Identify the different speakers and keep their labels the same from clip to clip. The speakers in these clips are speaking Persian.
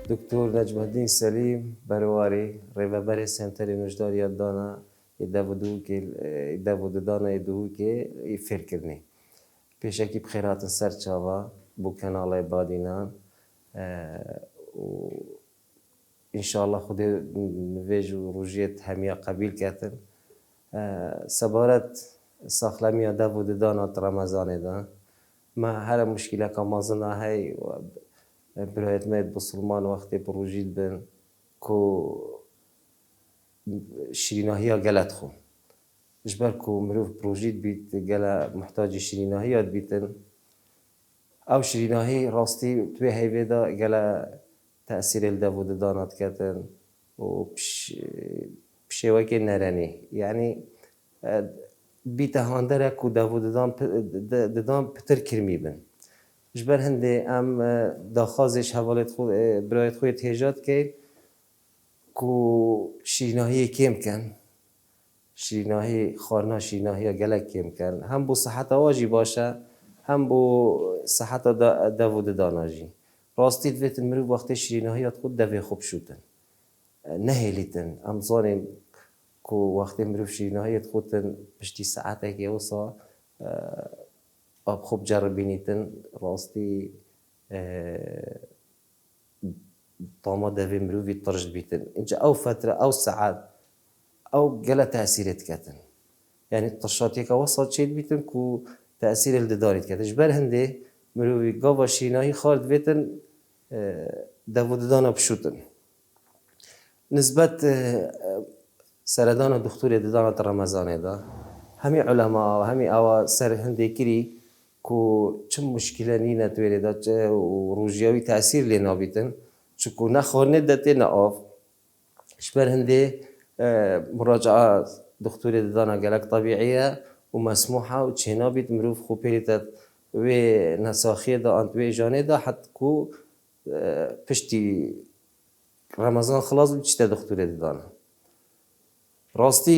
Speaker 1: دکتر نجم الدین سلیم برواری ریوبر سنتر نجداری دانا داودو که دانا دو که فکر کنی پیشکی بخیرات سر چاوا بو کانال بادینان و انشالله خود نویج و روجیت همیا قبیل کردن سبارت ساخلمی داود دانا رمضان دان ما هر مشکل که مازنا هی برایت مید بسلمان وقتی پروژید بن کو شریناهی گلت خو جبر کو مروف پروژید بیت گلا محتاج شریناهیات بیتن او شریناهی راستی توی هیویدا گلا تأثیر الداود دانات کردن و بشوی که نرانی یعنی بیت هاندره کو داود دان پتر کرمی بن جبر هنده ام داخازش حوالت خود برایت خود تهجات که کو شیریناهی کم کن شیریناهی خارنا شیریناهی گلک کم کن هم بو صحت آواجی باشه هم بو صحت داود داناجی راستی دویت مروف وقتی شیریناهیات خود دوی خوب شدن نهیلیتن ام زانیم کو وقتی مروف شیریناهیات خودتن پشتی ساعته که وصا آب خوب جربینیتن راستی طاما دوی مروفی ترجد بیتن اینجا او فتره او ساعت او گله تأثیرت کتن یعنی ترشاتی که وصل چید بیتن کو تأثیر الددانیت کتن جبر هنده مروفی گاوا شیناهی خارد بیتن داود دانا بشوتن نسبت سردان دکتور ددانا رمضان دا همی علماء و همی آوا سر هنده کری کو چه مشکلی نینه توی دا و روجیاوی تأثیر لینا بیتن چکو نخورنه دته ناف شبر هنده مراجعه دکتور ددانا گلک طبیعیه و مسموحه و چهنا بیت مروف خوبیلیتت و نساخیه دا انتوی جانه دا حتی کو پشتی رمضان خلاص بچیده دکتور ددانا راستی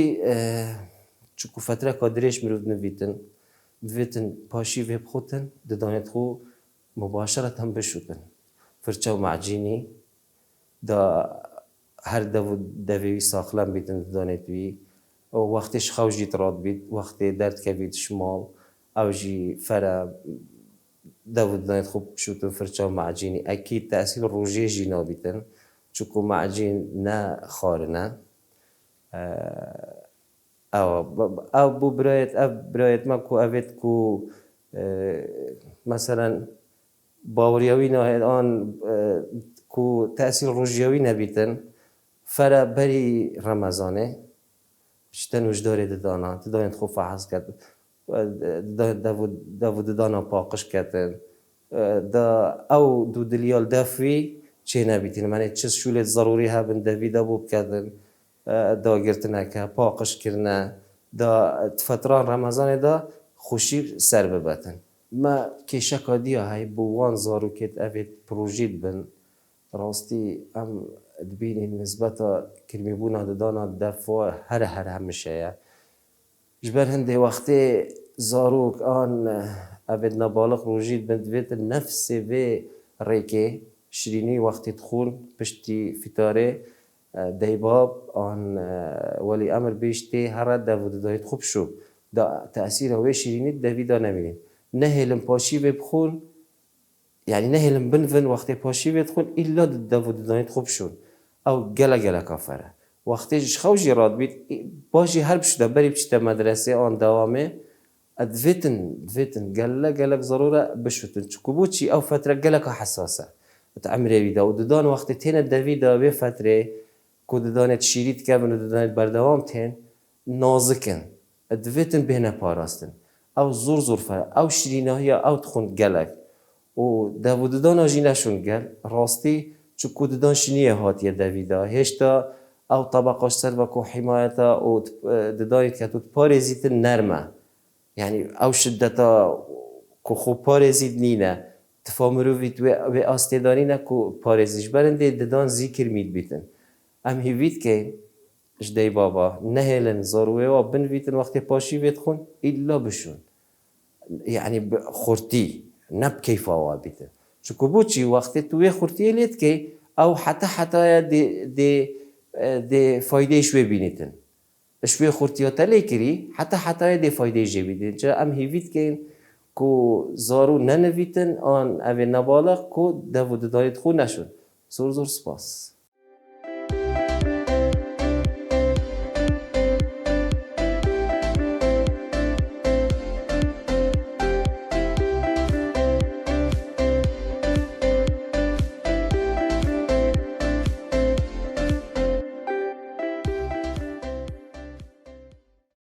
Speaker 1: چکو فتره کادریش مروف نویتن دویتن پاشی ویب خودتن ددانت خو مباشرت هم بشوتن فرچه و معجینی دا هر دوی ساخلم بیتن ددانت وی و وقتش خوجی تراد بیت وقتی درد که بیت شمال او جی فرا ددانت خوب شوتن فرچه و معجینی اکید تأثیر روژه جی نابیتن چکو معجین نه خارنه او بو برایت ما کو اوید کو مثلا باوریاوی نه آن کو تأثیر روژیاوی نبیتن فرا بری رمضانه شتن وجداری ددانا ددانت خوب فحص کرد داود دانا پاقش کردن دا او دو دلیال دفوی چه نبیتین معنی چه شولت ضروری ها بن دوی دا بوب کردن دا گرتنه که پاقش کرنه دا فتران رمضان دا خوشی سر ببتن ما کشک دیا های بوان زارو کت اوید پروژید بن راستی ام دبینی نسبتا کرمی بونا دانا دفع هر همشه جبر هنده وقتی زاروک آن اوید نبالغ روژید بن دوید نفس و ریکه شرینی وقتی تخون پشتی فتاره دیباب آن ولی امر بیشتی هر داود دایت خوب شو دا تأثیر هوی شیرینی دویدا نمیدین نه هلم پاشی بخون یعنی نه هلم بنفن وقتی پاشی بخون الا داود دایت خوب شون او گله کافره وقتی خوجی راد بیت باشی هر بشده بری بچته مدرسه آن دوامه دویتن گله ضروره بشوتن چکو بوچی او فتره گله که حساسه تعمره ویدا و ددان وقتی تینه دویدا به فتره که ددانت شیرید که و ددانت بردوام تین نازکن دویتن بهنه پاراستن او زور فر او شیریناهی او تخوند گلک و ددان آجی نشون گل راستی چکو ددان شینیه هاتیه دویدا هشتا او طبقاش سر و که حمایتا و ددانت که تو پارزیت نرمه یعنی او شدتا که خوب پارزید نینه تفامرویت و آستیدانی نه که پارزیش برنده ددان ذکر مید بیتن ام هیوید که جدی بابا نهلن ضروره و بنویتن وقتی پاشی وید خون ایلا بشون یعنی خورتی نب کیف آوا بیتن چکو بوچی وقتی توی خورتی لیت که او حتی دی فایده شوی بینیتن شوی خورتیاتا لیکری حتی دی فایده جبیدین جا ام هیوید که کو زارو ننویتن آن اوی نبالغ کو دو دایت خو نشون زور زور سپاس